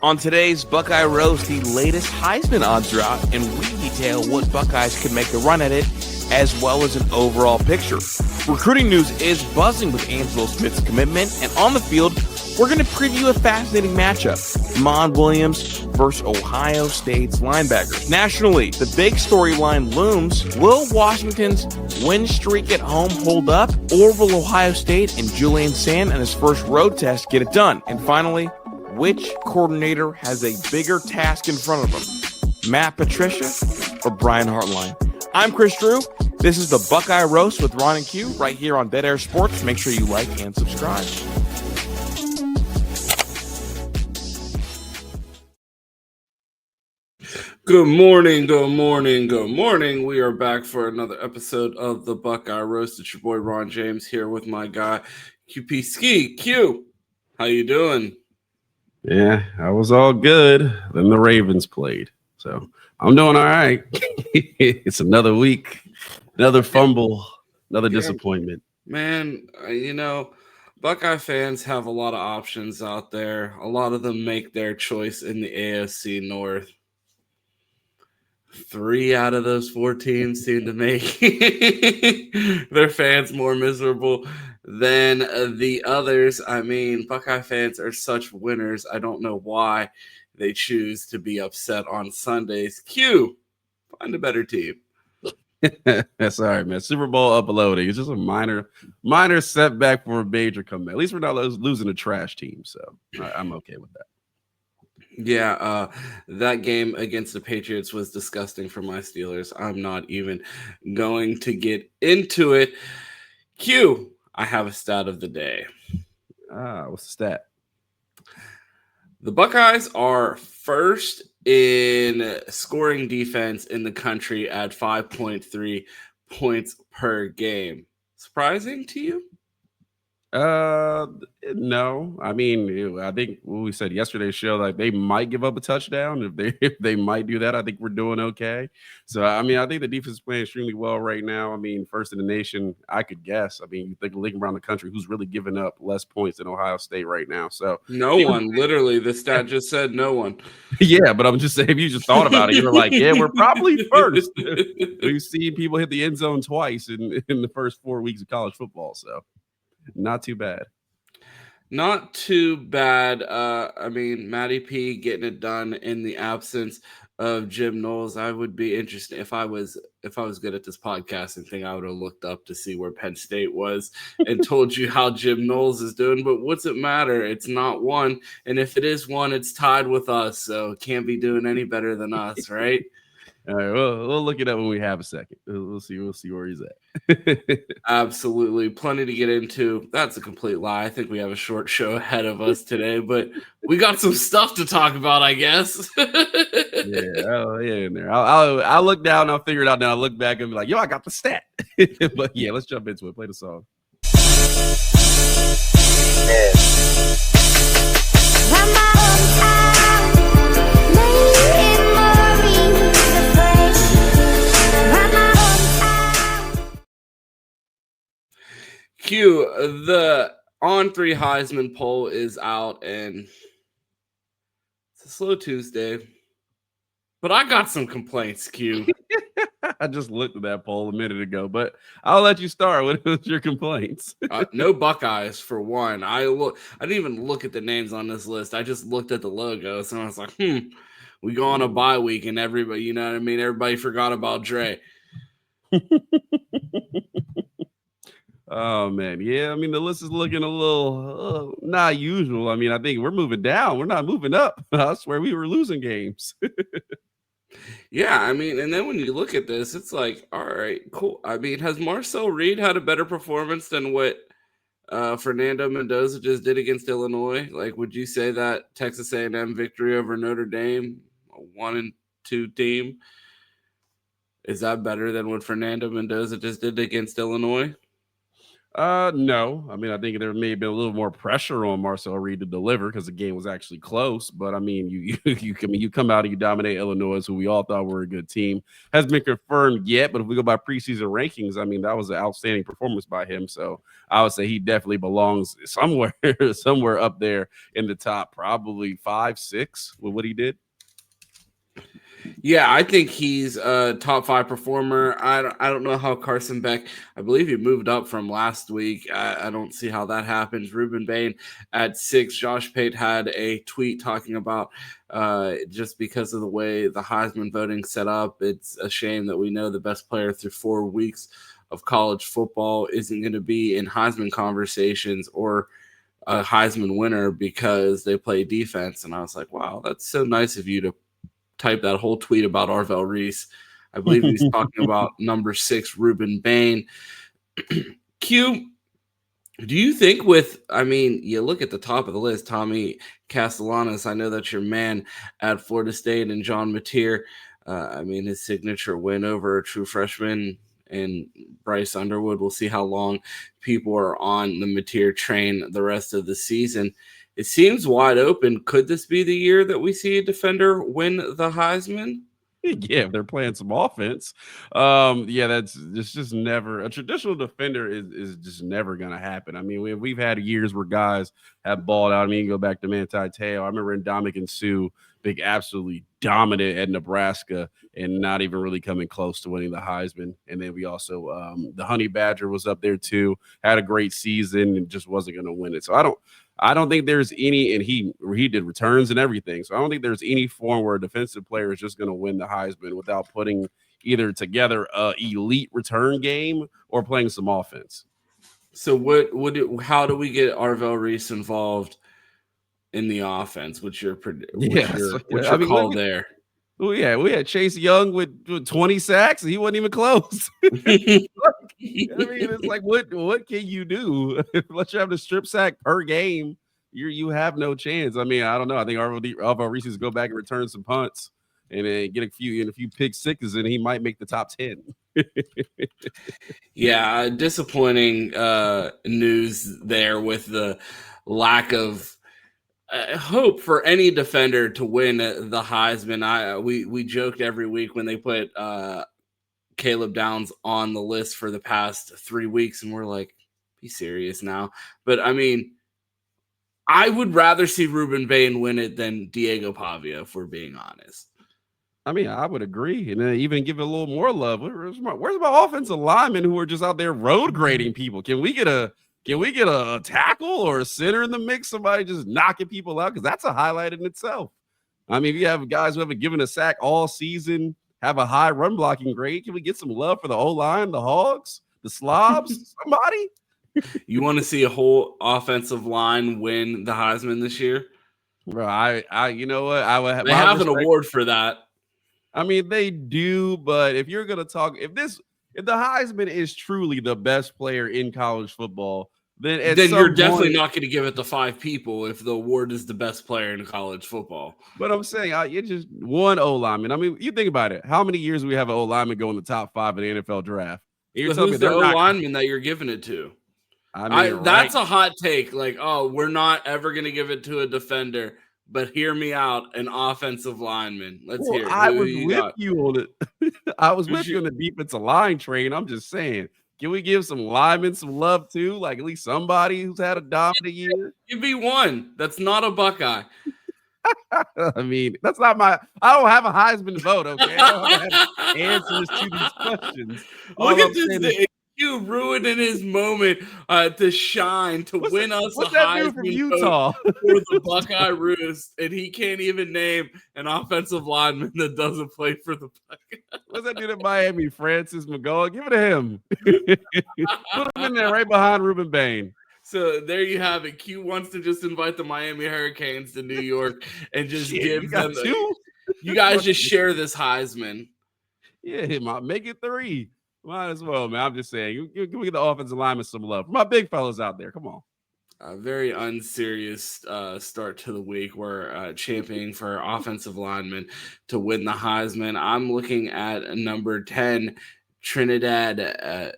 On today's Buckeye Roast, the latest Heisman odds are out, and we detail what Buckeyes could make a run at it, as well as an overall picture. Recruiting news is buzzing with Angelo Smith's commitment, and on the field, we're going to preview a fascinating matchup, Mon Williams versus Ohio State's linebackers. Nationally, the big storyline looms. Will Washington's win streak at home hold up, or will Ohio State and Julian Sayin in his first road test get it done? And finally, which coordinator has a bigger task in front of him, Matt Patricia or Brian Hartline? I'm Chris Drew. This is the Buckeye Roast with Ron and Q right here on Dead Air Sports. Make sure you like and subscribe. Good morning, good morning, good morning. We are back for another episode of the Buckeye Roast. It's your boy Ron James here with my guy QP Ski. Q, how you doing? Yeah, I was all good. Then the Ravens played. So I'm doing all right. It's another week, another fumble, another disappointment. Man, Buckeye fans have a lot of options out there. A lot of them make their choice in the AFC North. 3 out of those 4 teams seem to make their fans more miserable than the others. I mean, Buckeye fans are such winners. I don't know why they choose to be upset on Sundays. Q, find a better team. That's all right, man. Super Bowl uploading. It's just a minor setback for a major comeback. At least we're not losing a trash team, so I'm okay with that. Yeah, that game against the Patriots was disgusting for my Steelers. I'm not even going to get into it. Q, I have a stat of the day. What's the stat? The Buckeyes are first in scoring defense in the country at 5.3 points per game. Surprising to you? No. I mean, I think what we said yesterday's show, like they might give up a touchdown. If they might do that, I think we're doing okay. So I mean, I think the defense is playing extremely well right now. I mean, first in the nation, I could guess. I mean, you think looking around the country, who's really giving up less points than Ohio State right now? So no one. Literally, the stat just said no one. Yeah, but I'm just saying, if you just thought about it, you're like, yeah, we're probably first. We've seen people hit the end zone twice in the first 4 weeks of college football, so. Not too bad. Not too bad. I mean, Matty P getting it done in the absence of Jim Knowles. I would be interested if I was good at this podcasting thing. I would have looked up to see where Penn State was and told you how Jim Knowles is doing. But what's it matter? It's not one, and if it is one, it's tied with us. So it can't be doing any better than us, right? All right, we'll look it up when we have a second. We'll see where he's at. Absolutely. Plenty to get into. That's a complete lie. I think we have a short show ahead of us today, but we got some stuff to talk about, I guess. Yeah, in there. I'll look down, I'll figure it out, then I'll look back and be like, yo, I got the stat. But yeah, let's jump into it. Play the song. Q, the On3 Heisman poll is out, and it's a slow Tuesday. But I got some complaints, Q. I just looked at that poll a minute ago, but I'll let you start. What was your complaints? No Buckeyes, for one. I didn't even look at the names on this list. I just looked at the logos, and I was like, we go on a bye week, and everybody, you know what I mean? Everybody forgot about Dre. Oh, man. Yeah, I mean, the list is looking a little not usual. I mean, I think we're moving down. We're not moving up. I swear we were losing games. Yeah, I mean, and then when you look at this, it's like, all right, cool. I mean, has Marcel Reed had a better performance than what Fernando Mendoza just did against Illinois? Like, would you say that Texas A&M victory over Notre Dame, a 1-2 team, is that better than what Fernando Mendoza just did against Illinois? No. I mean, I think there may have been a little more pressure on Marcel Reed to deliver because the game was actually close. But I mean, you come out and you dominate Illinois, who we all thought were a good team. Hasn't been confirmed yet, but if we go by preseason rankings, I mean, that was an outstanding performance by him. So I would say he definitely belongs somewhere, somewhere up there in the top, probably 5, 6 with what he did. Yeah, I think he's a top 5 performer. I don't know how Carson Beck, I believe he moved up from last week. I don't see how that happens. Ruben Bain at 6. Josh Pate had a tweet talking about just because of the way the Heisman voting set up, it's a shame that we know the best player through 4 weeks of college football isn't going to be in Heisman conversations or a Heisman winner because they play defense. And I was like, wow, that's so nice of you to type that whole tweet about Arvell Reese. I believe he's talking about number 6, Ruben Bain. Q, do you think you look at the top of the list, Tommy Castellanos, I know that's your man at Florida State, and John Mateer, his signature win over a true freshman and Bryce Underwood. We'll see how long people are on the Mateer train the rest of the season. It seems wide open. Could this be the year that we see a defender win the Heisman? Yeah, if they're playing some offense. That's just never a traditional defender is just never gonna happen. I mean, we've had years where guys have balled out. I mean, you go back to Manti Te'o. I remember Ndamukong Suh being absolutely dominant at Nebraska and not even really coming close to winning the Heisman. And then we also the Honey Badger was up there too, had a great season and just wasn't gonna win it. So I don't think there's any, and he did returns and everything. So I don't think there's any form where a defensive player is just going to win the Heisman without putting either together a elite return game or playing some offense. So how do we get Arvell Reese involved in the offense? What's your call there? Oh yeah, we had Chase Young with 20 sacks, and he wasn't even close. It's like what can you do? Unless you have the strip sack per game, you have no chance. I mean, I don't know. I think Arvell Reese go back and return some punts and then get a few pick sixes, and he might make the top 10. Yeah, disappointing news there with the lack of hope for any defender to win the Heisman. We joked every week when they put Caleb Downs on the list for the past 3 weeks, and we're like, be serious now. But I mean, I would rather see Ruben Bain win it than Diego Pavia, if we're being honest. I mean, I would agree, and then even give it a little more love. Where's my offensive linemen who are just out there road grading people? Can we get a tackle or a center in the mix? Somebody just knocking people out, because that's a highlight in itself. I mean, if you have guys who haven't given a sack all season, have a high run blocking grade, can we get some love for the O-line, the Hogs, the Slobs, somebody? You want to see a whole offensive line win the Heisman this year? Bro, I you know what? They have an award for that. I mean, they do, but if you're gonna talk, if the Heisman is truly the best player in college football, then you're definitely not going to give it to 5 people if the award is the best player in college football. But I'm saying it's just one O lineman. I mean, you think about it. How many years do we have an O lineman go in the top 5 in the NFL draft? You're telling me the O lineman that you're giving it to? I mean, that's a hot take. Like, oh, we're not ever going to give it to a defender. But hear me out, an offensive lineman. Let's hear it. I was with you on it. I was with you on the defensive line train. I'm just saying, can we give some linemen some love too? Like at least somebody who's had a dominant year? Give me one. That's not a Buckeye. I mean, that's not I don't have a Heisman vote, okay? I don't have answers to these questions. Look at this. You ruining his moment to shine, to win us a Heisman from Utah for the Buckeye Roost, and he can't even name an offensive lineman that doesn't play for the Buckeyes. What's that dude at Miami, Francis McGowan? Give it to him. Put him in there right behind Ruben Bain. So there you have it. Q wants to just invite the Miami Hurricanes to New York and just give them you guys just share this Heisman. Yeah, make it 3. Might as well, man. I'm just saying, you give the offensive linemen some love. My big fellas out there, come on. A very unserious start to the week. We're championing for offensive linemen to win the Heisman. I'm looking at number 10, Trinidad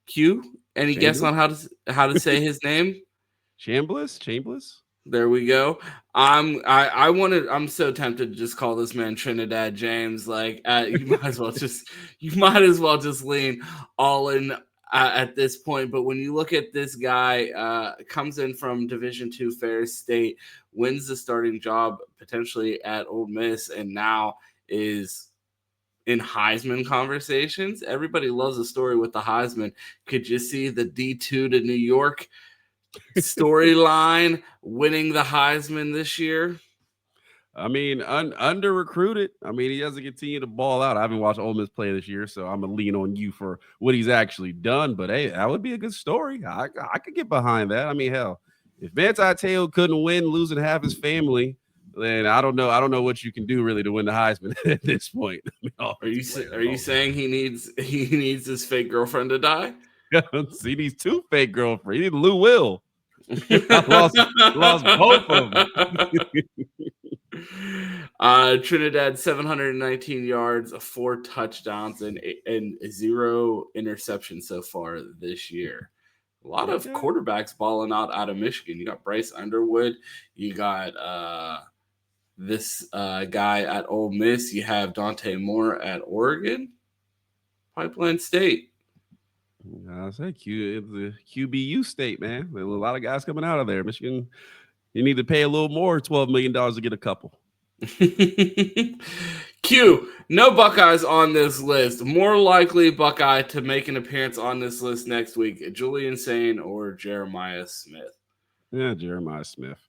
Q. Any guess on how to say his name? Chambliss? There we go. I'm so tempted to just call this man Trinidad James. Like you might as well just lean all in at this point. But when you look at this guy, comes in from Division II Ferris State, wins the starting job potentially at Ole Miss, and now is in Heisman conversations. Everybody loves a story with the Heisman. Could you see the D2 to New York storyline winning the Heisman this year? I mean, under recruited. I mean, he doesn't continue to ball out. I haven't watched Ole Miss play this year, so I'm gonna lean on you for what he's actually done. But hey, that would be a good story. I could get behind that. I mean, hell, if Manti Te'o couldn't win, losing half his family, then I don't know what you can do really to win the Heisman at this point. I mean, are you saying he needs his fake girlfriend to die? See, these two fake girlfriends. He needs Lou Will. lost both of them. Trinidad 719 yards, 4 touchdowns, and 0 interceptions so far this year. A lot of quarterbacks balling out of Michigan. You got Bryce Underwood. You got this guy at Ole Miss. You have Dante Moore at Oregon. Pipeline State. I say it's the QBU state, man. There's a lot of guys coming out of there. Michigan, you need to pay a little more, $12 million to get a couple. Q, no Buckeyes on this list. More likely Buckeye to make an appearance on this list next week, Julian Sayin or Jeremiah Smith. Yeah, Jeremiah Smith.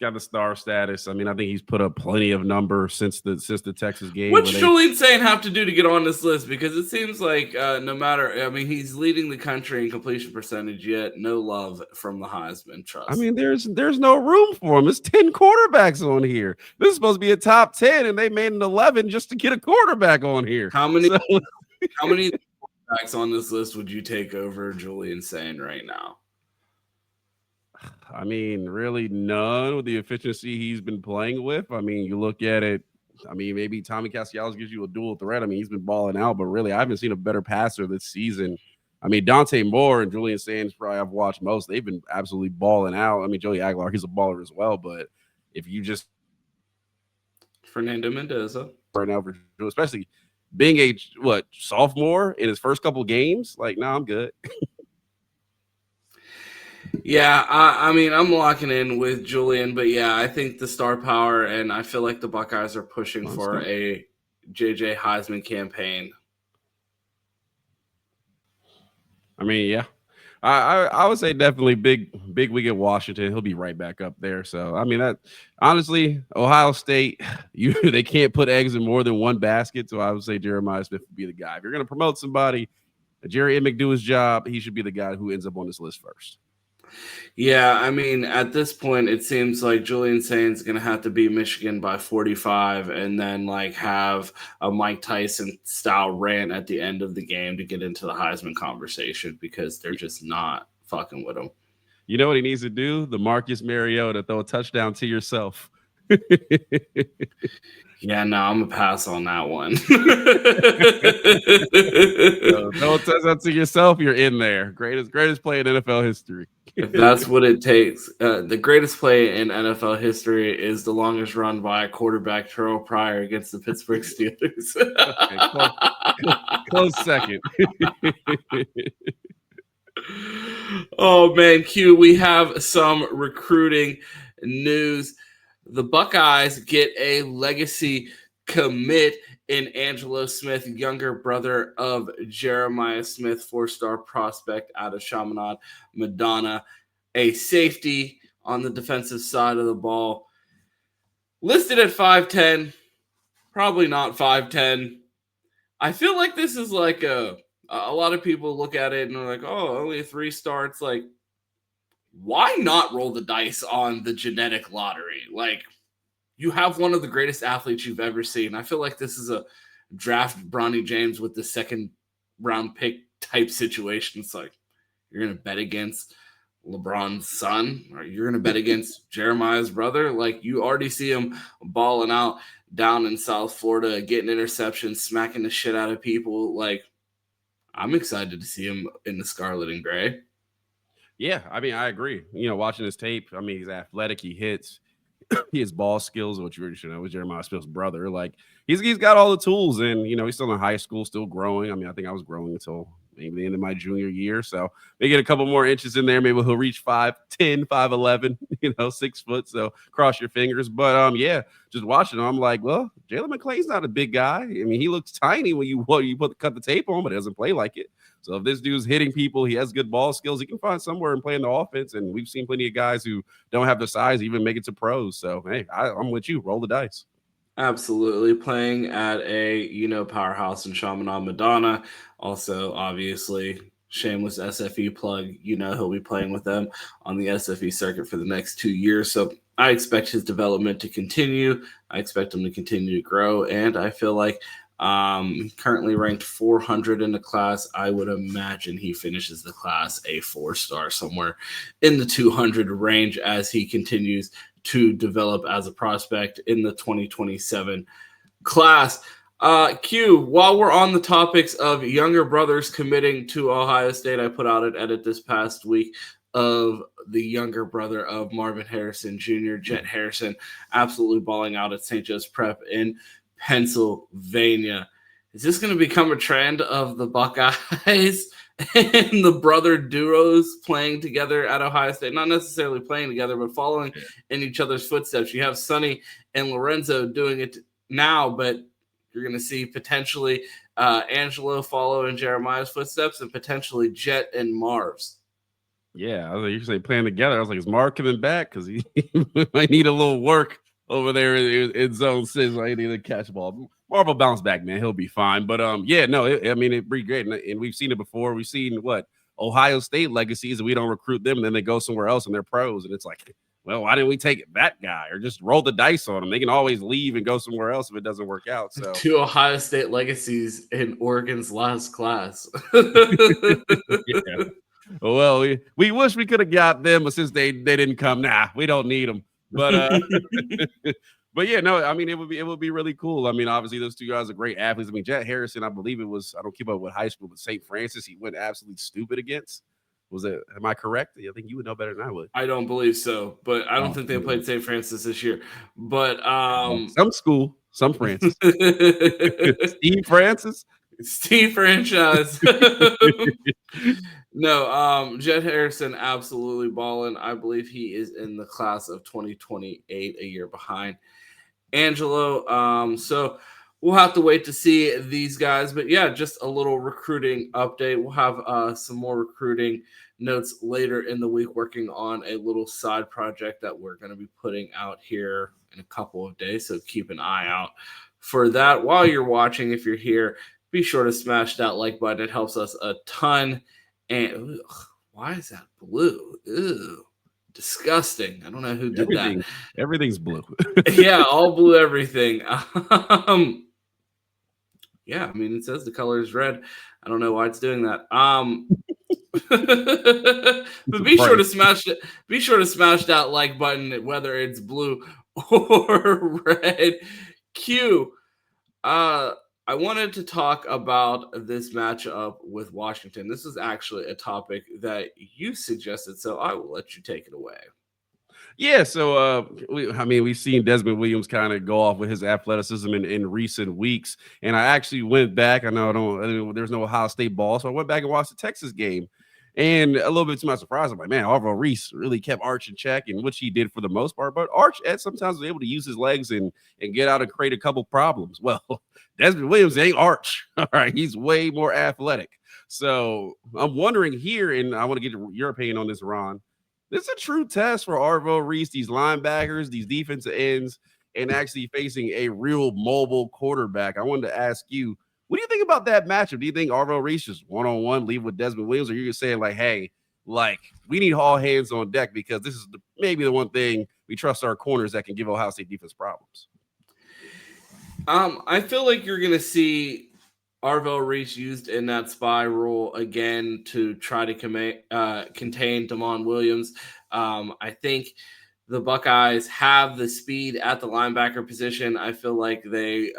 Got the star status. I mean, I think he's put up plenty of numbers since the Texas game. What's Julian Sayin have to do to get on this list? Because it seems like no matter, I mean, he's leading the country in completion percentage, yet no love from the Heisman trust. I mean, there's no room for him. There's 10 quarterbacks on here. This is supposed to be a top 10, and they made an 11 just to get a quarterback on here. How many quarterbacks on this list would you take over Julian Sayin right now? I mean, really none with the efficiency he's been playing with. I mean, you look at it, I mean, maybe Tommy Castellanos gives you a dual threat. I mean, he's been balling out, but really, I haven't seen a better passer this season. I mean, Dante Moore and Julian Sayin probably I've watched most. They've been absolutely balling out. I mean, Joey Aguilar, he's a baller as well, but if you just Fernando Mendoza right now, especially being a sophomore in his first couple games, like, no, I'm good. Yeah, I mean, I'm locking in with Julian, but yeah, I think the star power, and I feel like the Buckeyes are pushing for a JJ Heisman campaign. I mean, yeah, I would say definitely big week at Washington. He'll be right back up there. So, I mean, that honestly, Ohio State, they can't put eggs in more than one basket. So I would say Jeremiah Smith would be the guy. If you're going to promote somebody, Jerry Emick do his job, he should be the guy who ends up on this list first. Yeah, I mean, at this point, it seems like Julian Sayin's going to have to beat Michigan by 45 and then, like, have a Mike Tyson-style rant at the end of the game to get into the Heisman conversation because they're just not fucking with him. You know what he needs to do? The Marcus Mariota, throw a touchdown to yourself. Yeah, no, I'm going to pass on that one. Throw a touchdown to yourself, you're in there. Greatest play in NFL history. If that's what it takes. The greatest play in NFL history is the longest run by a quarterback, Terrell Pryor, against the Pittsburgh Steelers. Okay, close second. Oh, man, Q, we have some recruiting news. The Buckeyes get a legacy commit in Angelo Smith, younger brother of Jeremiah Smith, 4-star prospect out of Chaminade, Madonna, a safety on the defensive side of the ball. Listed at 5'10", probably not 5'10". I feel like this is like a lot of people look at it and are like, oh, only 3 starts. Like, why not roll the dice on the genetic lottery? Like, you have one of the greatest athletes you've ever seen. I feel like this is a draft Bronny James with the second round pick type situation. It's like, you're going to bet against LeBron's son, or you're going to bet against Jeremiah's brother. Like, you already see him balling out down in South Florida, getting interceptions, smacking the shit out of people. Like, I'm excited to see him in the scarlet and gray. Yeah, I mean, I agree. Watching his tape, I mean, he's athletic, he hits, he has ball skills, which you should know was Jeremiah Smith's brother. Like he's got all the tools, and he's still in high school, still growing. I mean, I think I was growing until maybe the end of my junior year. So maybe get a couple more inches in there. Maybe he'll reach 5'10", 5'11", 6 foot. So cross your fingers. But yeah, just watching him, I'm like, well, Jalen McClain's not a big guy. I mean, he looks tiny when you cut the tape on, but he doesn't play like it. So if this dude's hitting people, he has good ball skills, he can find somewhere and play in the offense. And we've seen plenty of guys who don't have the size even make it to pros. So hey, I'm with you. Roll the dice. Absolutely. Playing at a powerhouse in Chaminade Madonna. Also, obviously, shameless SFE plug. He'll be playing with them on the SFE circuit for the next 2 years. So I expect his development to continue. I expect him to continue to grow. And I feel like currently ranked 400 in the class. I would imagine he finishes the class a 4-star somewhere in the 200 range as he continues to develop as a prospect in the 2027 class. Q, while we're on the topics of younger brothers committing to Ohio State, I put out an edit this past week of the younger brother of Marvin Harrison Jr., Jet Harrison, absolutely balling out at St. Joe's Prep in Pennsylvania. Is this going to become a trend of the Buckeyes and the brother duos playing together at Ohio State? Not necessarily playing together, but following in each other's footsteps. You have Sonny and Lorenzo doing it now, but you're going to see potentially Angelo follow in Jeremiah's footsteps and potentially Jet and Marv's. Yeah, I was like, you say playing together. I was like, is Marv coming back? Because he might need a little work over there in zone 6. I need to catch ball. Marv will bounce back, man. He'll be fine. But yeah, no, it'd be great. And we've seen it before. We've seen Ohio State legacies, and we don't recruit them, and then they go somewhere else and they're pros. And it's like, well, why didn't we take that guy or just roll the dice on them? They can always leave and go somewhere else if it doesn't work out. So 2 Ohio State legacies in Oregon's last class. Yeah. Well, we wish we could have got them, but since they didn't come, we don't need them. But but yeah, no, I mean it would be really cool. I mean, obviously those two guys are great athletes. I mean, Jet Harrison, I believe it was, I don't keep up with high school, but St. Francis, he went absolutely stupid against. Was it? Am I correct? I think you would know better than I would. I don't believe so, but I don't think they played St. Francis this year. But some school, some Francis, Steve Francis. Steve franchise. No, Jet Harrison absolutely balling. I believe he is in the class of 2028, a year behind Angelo. So we'll have to wait to see these guys. But yeah, just a little recruiting update. We'll have some more recruiting notes later in the week, working on a little side project that we're going to be putting out here in a couple of days. So keep an eye out for that. While you're watching, if you're here, be sure to smash that like button. It helps us a ton. And why is that blue? Ew, disgusting. I don't know who did that. Everything's blue. Yeah, all blue everything. Yeah, I mean, it says the color is red. I don't know why it's doing that. But be sure to smash it. Be sure to smash that like button, whether it's blue or red. Q. I wanted to talk about this matchup with Washington. This is actually a topic that you suggested, so I will let you take it away. Yeah, so we've seen Desmond Williams kind of go off with his athleticism in recent weeks, and I actually went back. I know there's no Ohio State ball, so I went back and watched the Texas game. And a little bit to my surprise, I'm like, man, Arvo Reese really kept Arch in check, and which he did for the most part. But Arch sometimes was able to use his legs and get out and create a couple problems. Well, Desmond Williams ain't Arch. All right, he's way more athletic. So I'm wondering here, and I want to get your opinion on this, Ron. This is a true test for Arvo Reese, these linebackers, these defensive ends, and actually facing a real mobile quarterback. I wanted to ask you, what do you think about that matchup? Do you think Arvo Reese just one-on-one leave with Desmond Williams, or you're just saying like, hey, like we need all hands on deck because this is maybe the one thing we trust our corners that can give Ohio State defense problems? I feel like you're going to see Arvo Reese used in that spy role again to try to contain Damon Williams. I think the Buckeyes have the speed at the linebacker position. I feel like they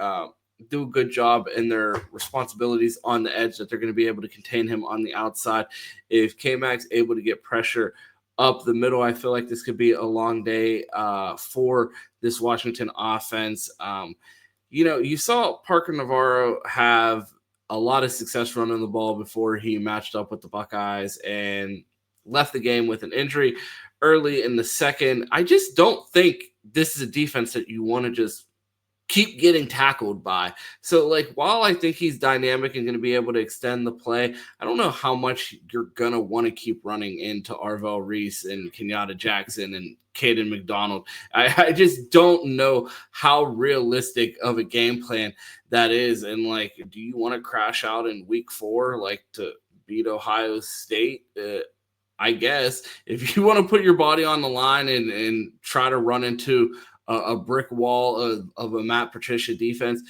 do a good job in their responsibilities on the edge, that they're going to be able to contain him on the outside. If K-Mac's able to get pressure up the middle, I feel like this could be a long day for this Washington offense. You saw Parker Navarro have a lot of success running the ball before he matched up with the Buckeyes and left the game with an injury early in the second. I just don't think this is a defense that you want to just keep getting tackled by. So, while I think he's dynamic and going to be able to extend the play, I don't know how much you're going to want to keep running into Arvell Reese and Kenyatta Jackson and Caden McDonald. I just don't know how realistic of a game plan that is. And, do you want to crash out in week 4, to beat Ohio State? I guess if you want to put your body on the line and try to run into a brick wall of a Matt Patricia defense,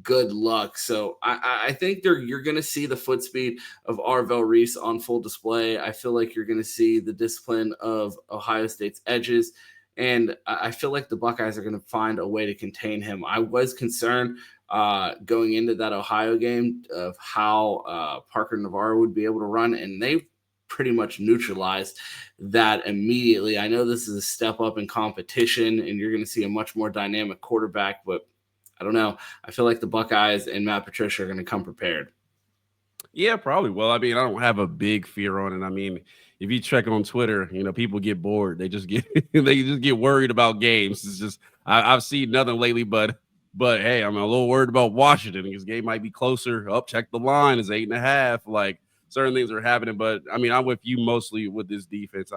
good luck. So I think you're going to see the foot speed of Arvell Reese on full display. I feel like you're going to see the discipline of Ohio State's edges, and I feel like the Buckeyes are going to find a way to contain him. I was concerned going into that Ohio game of how Parker Navarro would be able to run, and they pretty much neutralized that immediately. I know this is a step up in competition and you're going to see a much more dynamic quarterback, but I don't know. I feel like the Buckeyes and Matt Patricia are going to come prepared. Yeah, probably. Well, I mean, I don't have a big fear on it. I mean, if you check on Twitter, people get bored. They just get worried about games. It's just I've seen nothing lately, but hey, I'm a little worried about Washington. This game might be closer. Check the line. It's 8.5. Certain things are happening, but I mean, I'm with you mostly with this defense.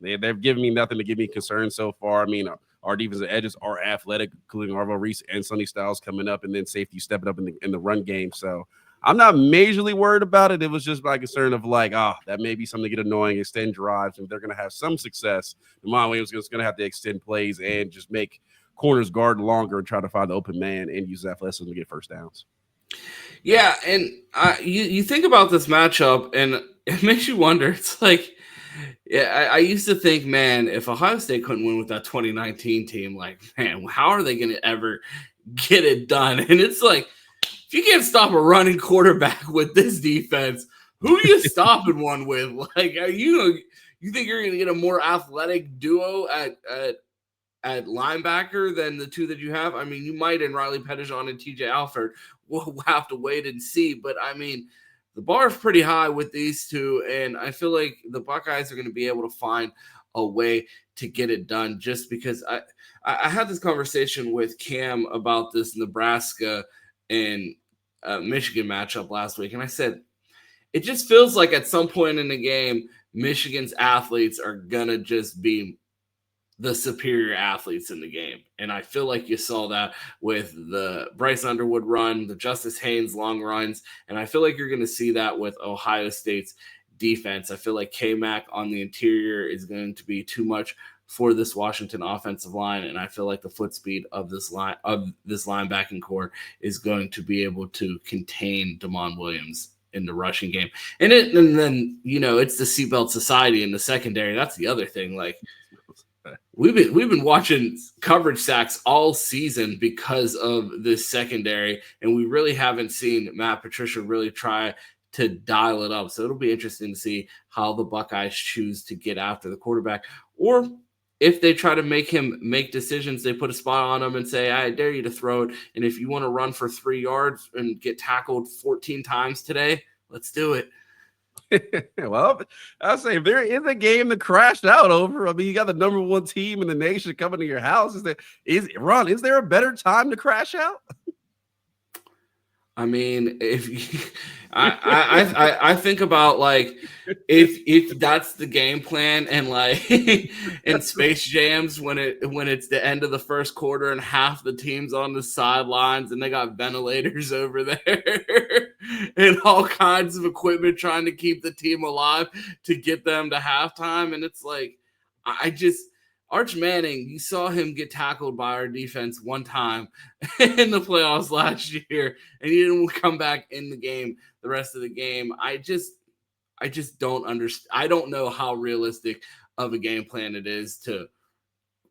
They've given me nothing to give me concern so far. I mean, our defensive edges are athletic, including Arvell Reese and Sonny Styles coming up, and then safety stepping up in the run game. So I'm not majorly worried about it. It was just my concern of that may be something to get annoying, extend drives, and they're going to have some success. Demond Williams is going to have to extend plays and just make corners guard longer and try to find the open man and use athleticism to get first downs. Yeah, and you think about this matchup, and it makes you wonder. It's I used to think, man, if Ohio State couldn't win with that 2019 team, man, how are they going to ever get it done? And it's if you can't stop a running quarterback with this defense, who are you stopping one with? You think you're going to get a more athletic duo at linebacker than the two that you have? I mean, you might in Riley Pettijohn and TJ Alford. We'll have to wait and see. But, I mean, the bar is pretty high with these two, and I feel like the Buckeyes are going to be able to find a way to get it done just because I had this conversation with Cam about this Nebraska and Michigan matchup last week, and I said, it just feels like at some point in the game, Michigan's athletes are going to just be the superior athletes in the game. And I feel like you saw that with the Bryce Underwood run, the Justice Haynes long runs. And I feel like you're going to see that with Ohio State's defense. I feel like K-Mac on the interior is going to be too much for this Washington offensive line. And I feel like the foot speed of this linebacking core is going to be able to contain Demond Williams in the rushing game. And then, it's the seatbelt society in the secondary. That's the other thing. We've been watching coverage sacks all season because of this secondary, and we really haven't seen Matt Patricia really try to dial it up. So it'll be interesting to see how the Buckeyes choose to get after the quarterback, or if they try to make him make decisions, they put a spot on him and say, I dare you to throw it. And if you want to run for 3 yards and get tackled 14 times today, let's do it. Well, I'll say if there is a game that crashed out over, I mean, you got the number 1 team in the nation coming to your house. Is there a better time to crash out? I mean, I think about if that's the game plan, and in Space Jams when it's the end of the first quarter and half the team's on the sidelines and they got ventilators over there and all kinds of equipment trying to keep the team alive to get them to halftime, and it's Arch Manning, you saw him get tackled by our defense one time in the playoffs last year, and he didn't come back in the game the rest of the game. I just don't understand. I don't know how realistic of a game plan it is to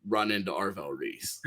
run into Arvell Reese.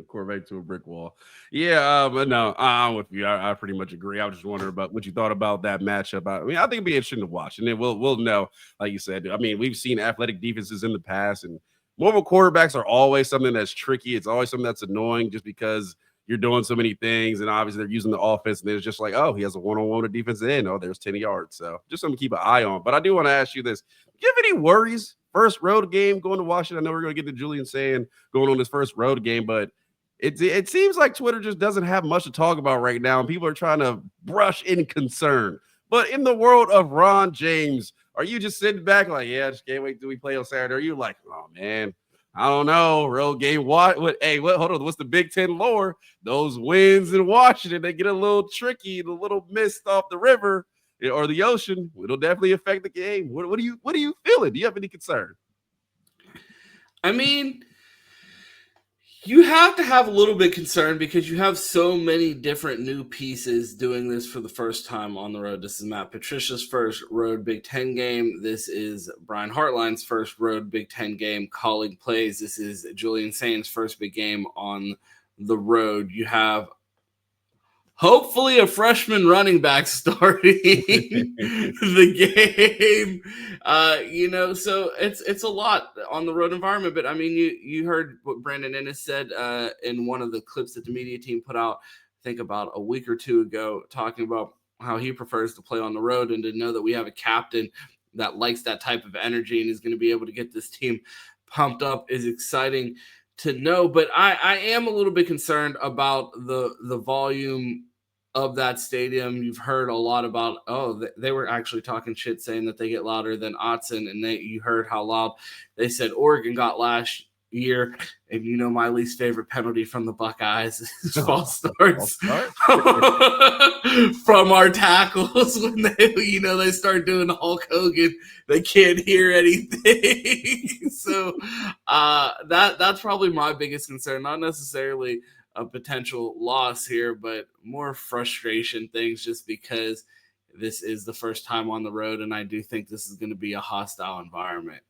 Quarterback to a brick wall. Yeah, but no, I'm with you. I pretty much agree. I was just wondering about what you thought about that matchup. I mean, I think it'd be interesting to watch, and then we'll know. Like you said, I mean, we've seen athletic defenses in the past, and mobile quarterbacks are always something that's tricky. It's always something that's annoying, just because you're doing so many things, and obviously they're using the offense, and it's just like, oh, he has a one-on-one with defense end. Oh, there's 10 yards. So just something to keep an eye on. But I do want to ask you this: do you have any worries? First road game going to Washington. I know we're going to get to Julian Sayin going on his first road game, but it seems like Twitter just doesn't have much to talk about right now, and people are trying to brush in concern. But in the world of Ron James, are you just sitting back like, yeah, just can't wait till we play on Saturday? Or are you like, oh man, I don't know, road game? What? Hold on, what's the Big Ten lore? Those wins in Washington, they get a little tricky, the little mist off the river or the ocean. It'll definitely affect the game. What are you feeling? Do you have any concern? I mean, you have to have a little bit concerned because you have so many different new pieces doing this for the first time on the road. This is Matt Patricia's first road Big Ten game. This is Brian Hartline's first road Big Ten game calling plays. This is Julian Sayin's first big game on the road. You have hopefully a freshman running back starting the game. So it's a lot on the road environment. But I mean, you heard what Brandon Inniss said in one of the clips that the media team put out, I think about a week or two ago, talking about how he prefers to play on the road, and to know that we have a captain that likes that type of energy and is going to be able to get this team pumped up is exciting to know. But I am a little bit concerned about the volume of that stadium. You've heard a lot about, they were actually talking shit, saying that they get louder than Autzen, and you heard how loud they said Oregon got last year. And you know my least favorite penalty from the Buckeyes is false starts from our tackles when they start doing the Hulk Hogan. They can't hear anything. So that's probably my biggest concern. Not necessarily a potential loss here, but more frustration things, just because this is the first time on the road, and I do think this is going to be a hostile environment.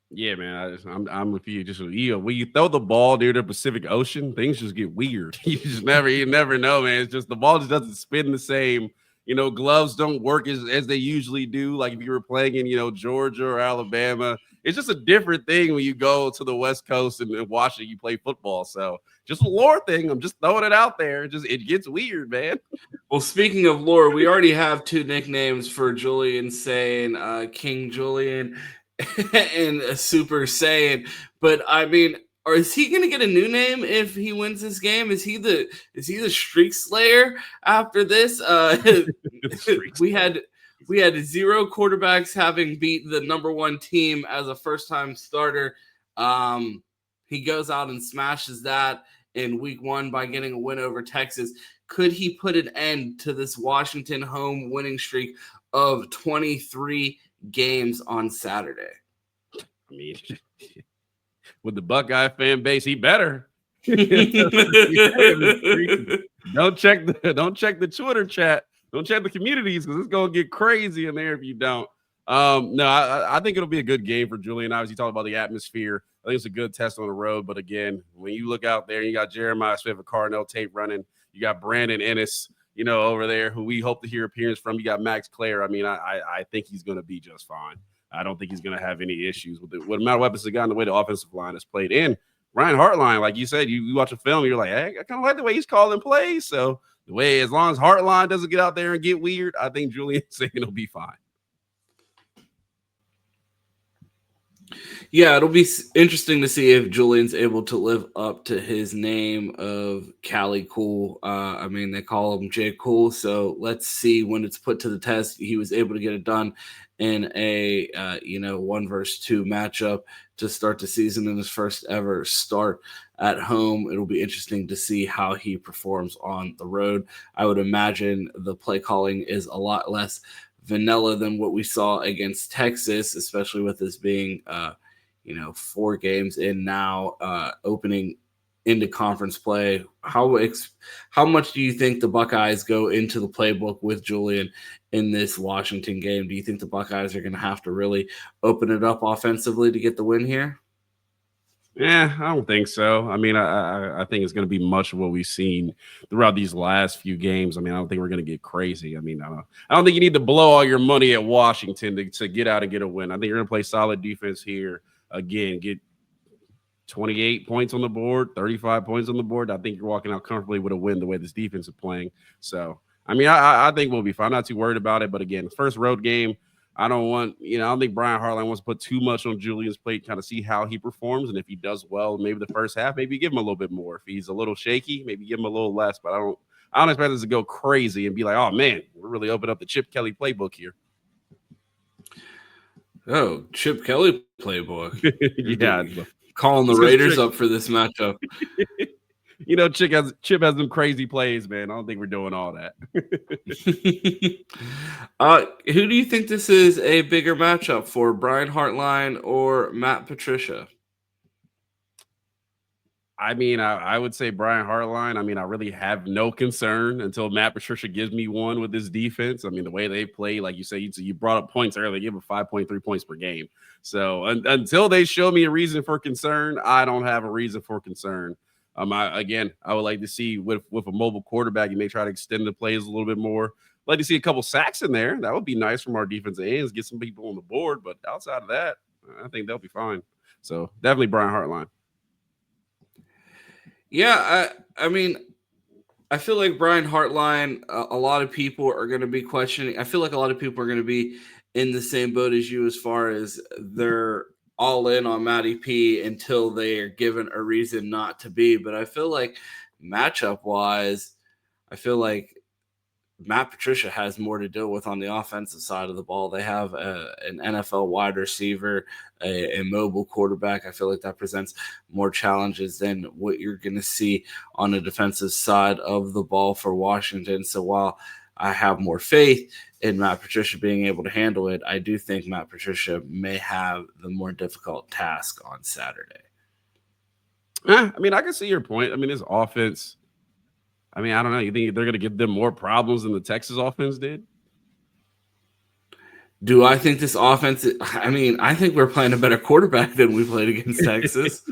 Yeah, man, I'm with you. Just when you throw the ball near the Pacific Ocean, things just get weird. You never know, man. It's just the ball just doesn't spin the same. Gloves don't work as they usually do. Like if you were playing in, Georgia or Alabama, it's just a different thing when you go to the West Coast and Washington, you play football. So just a lore thing. I'm just throwing it out there. It gets weird, man. Well, speaking of lore, we already have two nicknames for Julian Sayin, King Julian and Super Saiyan. But I mean, or is he going to get a new name if he wins this game? Is he the Streak Slayer after this? We had 0 quarterbacks having beat the number 1 team as a first-time starter. He goes out and smashes that in week 1 by getting a win over Texas. Could he put an end to this Washington home winning streak of 23 games on Saturday? I mean, with the Buckeye fan base, he better. Don't check the Twitter chat. Don't check the communities, because it's gonna get crazy in there if you don't. No, I think it'll be a good game for Julian. Obviously, talk about the atmosphere. I think it's a good test on the road. But again, when you look out there, you got Jeremiah Smith and Carnell Tate running. You got Brandon Inniss, over there, who we hope to hear appearance from. You got Max Clare. I mean, I think he's going to be just fine. I don't think he's going to have any issues with the amount of weapons they got and the way the offensive line has played. And Brian Hartline, like you said, you watch a film, you're like, hey, I kind of like the way he's calling plays. So as long as Hartline doesn't get out there and get weird, I think Julian Sayin will be fine. Yeah, it'll be interesting to see if Julian's able to live up to his name of Cali Cool. I mean, they call him J. Cool, so let's see when it's put to the test. He was able to get it done in a 1-versus-2 matchup to start the season in his first ever start at home. It'll be interesting to see how he performs on the road. I would imagine the play calling is a lot less vanilla than what we saw against Texas, especially with this being 4 games in now, opening into conference play. How much do you think the Buckeyes go into the playbook with Julian in this Washington game? Do you think the Buckeyes are going to have to really open it up offensively to get the win here? Yeah, I don't think so. I mean, I think it's going to be much of what we've seen throughout these last few games. I mean, I don't think we're going to get crazy. I mean, I don't think you need to blow all your money at Washington to get out and get a win. I think you're going to play solid defense here. Again, get 28 points on the board, 35 points on the board. I think you're walking out comfortably with a win the way this defense is playing. So, I mean, I think we'll be fine. I'm not too worried about it. But again, first road game, I don't think Brian Hartline wants to put too much on Julian's plate, kind of see how he performs. And if he does well, maybe the first half, maybe give him a little bit more. If he's a little shaky, maybe give him a little less. But I don't expect us to go crazy and be like, oh man, we're really opening up the Chip Kelly playbook here. Oh, Chip Kelly playbook. Yeah. Calling the Raiders up for this matchup. Chip has some crazy plays, man. I don't think we're doing all that. Who do you think this is a bigger matchup for, Brian Hartline or Matt Patricia? I mean, I would say Brian Hartline. I mean, I really have no concern until Matt Patricia gives me one with this defense. I mean, the way they play, like you say, you brought up points earlier, give them 5.3 points per game. So until they show me a reason for concern, I don't have a reason for concern. I would like to see with a mobile quarterback, you may try to extend the plays a little bit more. I'd like to see a couple sacks in there. That would be nice from our defensive ends, get some people on the board. But outside of that, I think they'll be fine. So definitely Brian Hartline. Yeah, I mean, I feel like Brian Hartline, a lot of people are going to be questioning. I feel like a lot of people are going to be in the same boat as you as far as they're all in on Matty P until they are given a reason not to be. But I feel like matchup-wise, I feel like Matt Patricia has more to deal with on the offensive side of the ball. They have an NFL wide receiver, a mobile quarterback. I feel like that presents more challenges than what you're going to see on the defensive side of the ball for Washington. So while I have more faith in Matt Patricia being able to handle it, I do think Matt Patricia may have the more difficult task on Saturday. I mean, I can see your point. I mean, this offense, I mean, I don't know. You think they're going to give them more problems than the Texas offense did? Do I think this offense – I mean, I think we're playing a better quarterback than we played against Texas.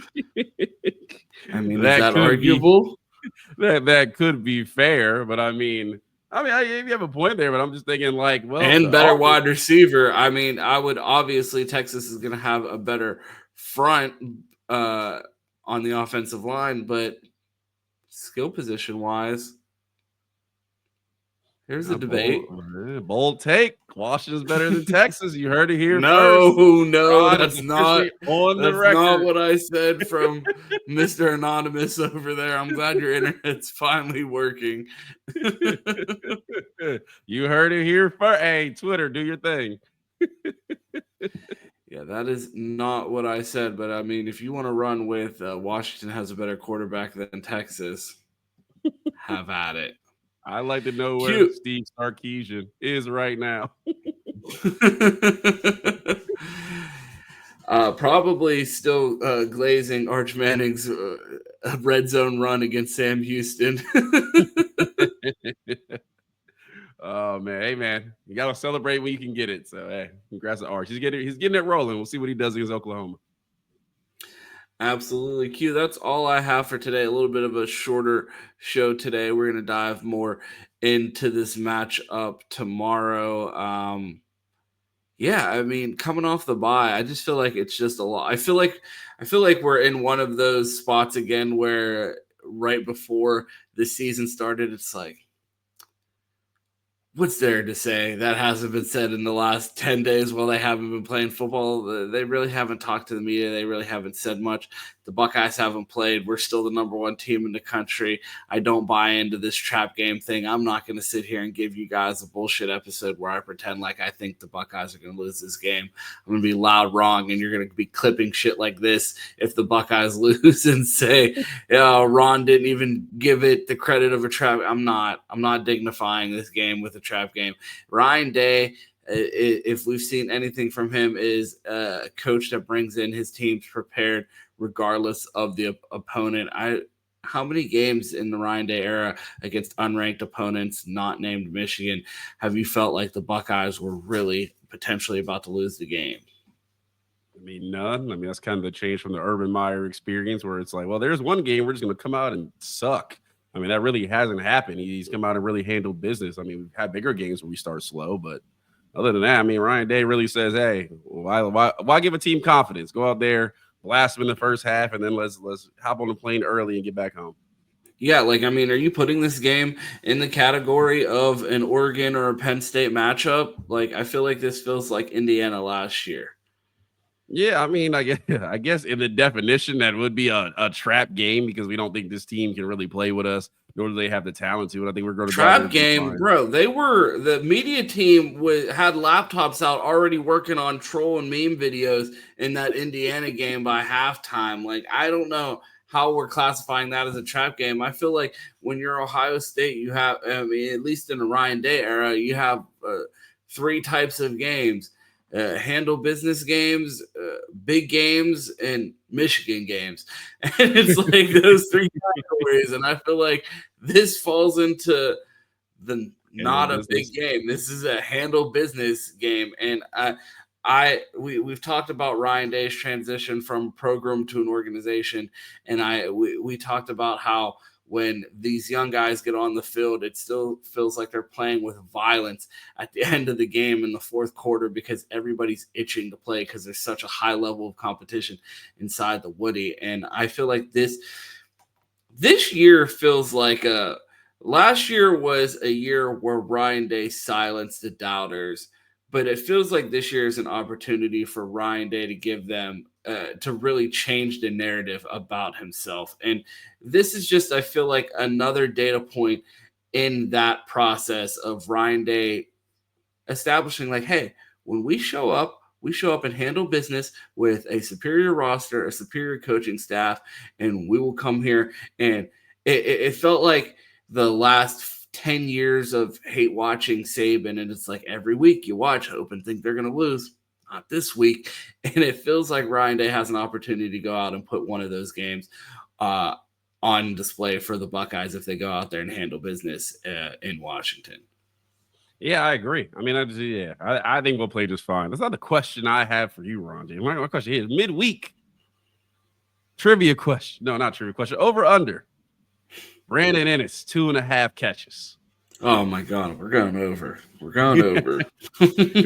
I mean, is that arguable? That could be fair, but I mean, you have a point there, but I'm just thinking like, well. And better wide receiver. I mean, obviously Texas is going to have a better front on the offensive line, but – skill position wise, here's the debate. Bold take. Washington's better than Texas. You heard it here. No, that's not on the record. Not what I said from Mr. Anonymous over there. I'm glad your internet's finally working. You heard it here first. Hey, Twitter, do your thing. Yeah, that is not what I said. But I mean, if you want to run with Washington has a better quarterback than Texas, have at it. I like to know where Steve Sarkisian is right now. Probably still glazing Arch Manning's red zone run against Sam Houston. Oh man, hey man, you gotta celebrate when you can get it. So hey, congrats to Arch. He's getting it rolling. We'll see what he does against Oklahoma. Absolutely. Q, that's all I have for today. A little bit of a shorter show today. We're going to dive more into this matchup tomorrow. Yeah, I mean, coming off the bye, I just feel like it's just a lot. I feel like we're in one of those spots again where right before the season started, it's like, what's there to say that hasn't been said in the last 10 days while they haven't been playing football? They really haven't talked to the media. They really haven't said much. The Buckeyes haven't played. We're still the number one team in the country. I don't buy into this trap game thing. I'm not going to sit here and give you guys a bullshit episode where I pretend like I think the Buckeyes are going to lose this game. I'm going to be loud wrong, and you're going to be clipping shit like this if the Buckeyes lose and say, Ron didn't even give it the credit of a trap. I'm not dignifying this game with a trap game. Ryan Day, if we've seen anything from him, is a coach that brings in his teams prepared regardless of the opponent. How many games in the Ryan Day era against unranked opponents, not named Michigan, have you felt like the Buckeyes were really potentially about to lose the game? I mean, none. I mean, that's kind of the change from the Urban Meyer experience where it's like, well, there's one game we're just going to come out and suck. I mean, that really hasn't happened. He's come out and really handled business. I mean, we've had bigger games where we start slow, but other than that, I mean, Ryan Day really says, hey, why give a team confidence? Go out there, blast them in the first half, and then let's hop on the plane early and get back home. Yeah, like, I mean, are you putting this game in the category of an Oregon or a Penn State matchup? Like, I feel like this feels like Indiana last year. Yeah, I mean, I guess in the definition that would be a trap game because we don't think this team can really play with us, nor do they have the talent to. And I think we're going to trap game, bro. The media team had laptops out already working on troll and meme videos in that Indiana game by halftime. Like, I don't know how we're classifying that as a trap game. I feel like when you're Ohio State, you have, I mean, at least in the Ryan Day era, you have 3 types of games. Handle business games, big games, and Michigan games. And it's like those 3 categories. And I feel like this falls into the not a big game. This is a handle business game. And we've talked about Ryan Day's transition from program to an organization. And we talked about how when these young guys get on the field, it still feels like they're playing with violence at the end of the game in the fourth quarter because everybody's itching to play because there's such a high level of competition inside the Woody. And I feel like this year feels like last year was a year where Ryan Day silenced the doubters, but it feels like this year is an opportunity for Ryan Day to give them to really change the narrative about himself. And this is just, I feel like, another data point in that process of Ryan Day establishing like, hey, when we show up and handle business with a superior roster, a superior coaching staff, and we will come here. And it felt like the last 10 years of hate watching Saban, and it's like every week you watch, hope and think they're going to lose. Not this week. And it feels like Ryan Day has an opportunity to go out and put one of those games on display for the Buckeyes if they go out there and handle business in Washington. Yeah, I agree. I mean, I think we'll play just fine. That's not the question I have for you, Ron. My question is midweek trivia question. No, not trivia question. Over under. Brandon Inniss, 2.5 catches. Oh my God, we're going over. We're going over. Okay.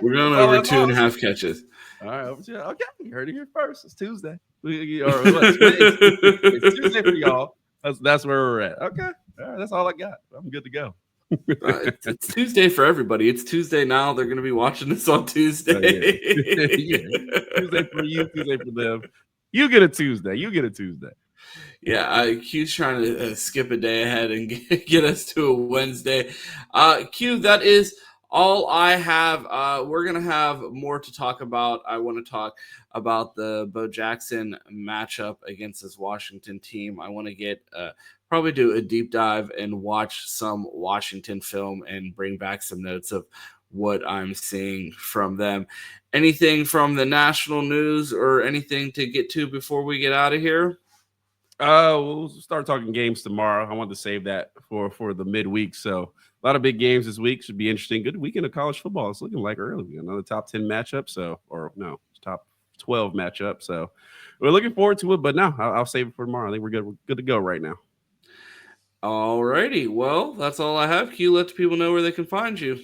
We're going over 2.5 catches. All right, okay. You heard it here first. It's Tuesday. It's Tuesday for y'all. That's where we're at. Okay. All right, that's all I got. I'm good to go. It's Tuesday for everybody. It's Tuesday now. They're going to be watching this on Tuesday. Yeah. Tuesday for you, Tuesday for them. You get a Tuesday. Yeah, Q's trying to skip a day ahead and get us to a Wednesday. Q, that is all I have. We're going to have more to talk about. I want to talk about the Bo Jackson matchup against this Washington team. I want to probably do a deep dive and watch some Washington film and bring back some notes of what I'm seeing from them. Anything from the national news or anything to get to before we get out of here? We'll start talking games tomorrow. I want to save that for the midweek. So a lot of big games this week. Should be interesting. Good weekend of college football. It's looking like early. Another top 10 matchup. Top 12 matchup. So we're looking forward to it. But no, I'll save it for tomorrow. I think we're good to go right now. All righty. Well, that's all I have. Q, let the people know where they can find you.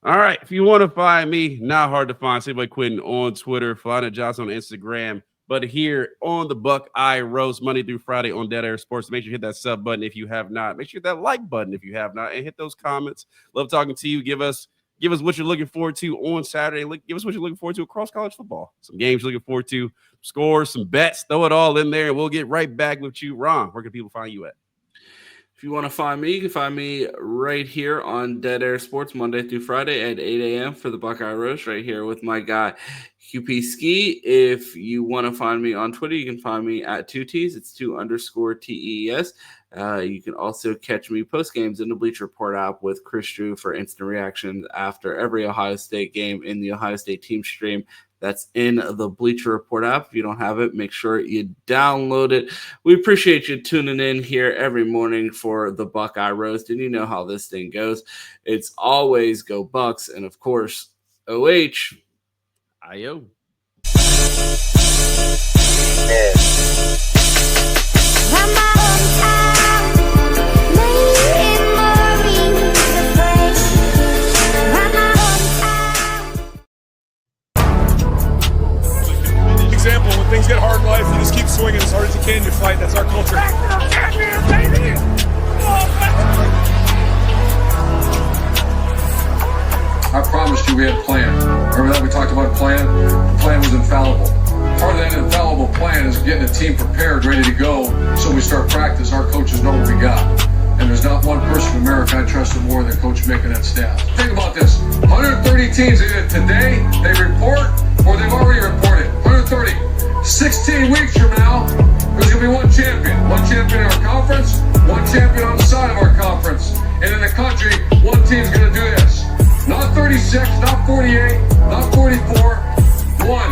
All right. If you want to find me, not hard to find. Say by Quentin on Twitter, Flana Johnson on Instagram. But here on the Buckeye Roast, Monday through Friday on Dead Air Sports, make sure you hit that sub button if you have not. Make sure you hit that like button if you have not, and hit those comments. Love talking to you. Give us what you're looking forward to on Saturday. Give us what you're looking forward to across college football. Some games you're looking forward to, scores, some bets. Throw it all in there, and we'll get right back with you. Ron, where can people find you at? If you want to find me, you can find me right here on Dead Air Sports Monday through Friday at 8 a.m. for the Buckeye Roast right here with my guy, QP Ski. If you want to find me on Twitter, you can find me at 2Ts. It's 2_TES. You can also catch me post games in the Bleacher Report app with Chris Drew for instant reactions after every Ohio State game in the Ohio State team stream. That's in the Bleacher Report app. If you don't have it, make sure you download it. We appreciate you tuning in here every morning for the Buckeye Roast. And you know how this thing goes. It's always go Bucks. And, of course, OH. IO. Example, when things get hard in life, you just keep swinging as hard as you can, you fight. That's our culture. I promised you we had a plan. Remember that we talked about a plan? The plan was infallible. Part of that infallible plan is getting a team prepared, ready to go, so we start practice. Our coaches know what we got. And there's not one person in America I trusted more than Coach Mick and that staff. Think about this. 130 teams either today, they report, or they've already reported. 130. 16 weeks from now, there's going to be one champion. One champion in our conference, one champion on the side of our conference. And in the country, one team's going to do this. Not 36, not 48, not 44, one.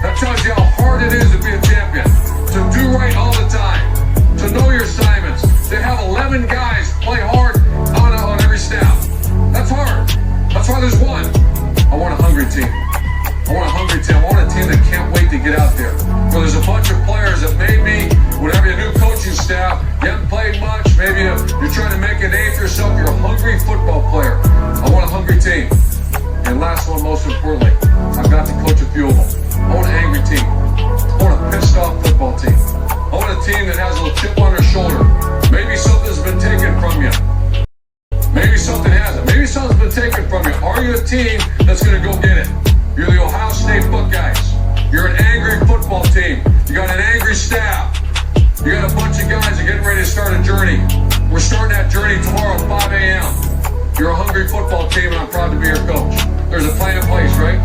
That tells you how hard it is to be a champion. To do right all the time. To know your assignments. To have 11 guys play hard on every snap. That's hard. That's why there's one. I want a hungry team. I want a hungry team. I want a team that can't wait to get out there. Where there's a bunch of players that maybe, whenever you're a new coaching staff, you haven't played much, maybe you're trying to make a name for yourself, you're a hungry football player. I want a hungry team. And last one, most importantly, I've got to coach a few of them. I want an angry team. I want a pissed off football team. I want a team that has a little chip on their shoulder. Maybe something's been taken from you. Maybe something hasn't. Maybe something's been taken from you. Are you a team that's going to go get it? You're the Ohio State Buckeyes. You're an angry football team. You got an angry staff. You got a bunch of guys that are getting ready to start a journey. We're starting that journey tomorrow at 5 a.m. You're a hungry football team, and I'm proud to be your coach. There's a plan in place, right?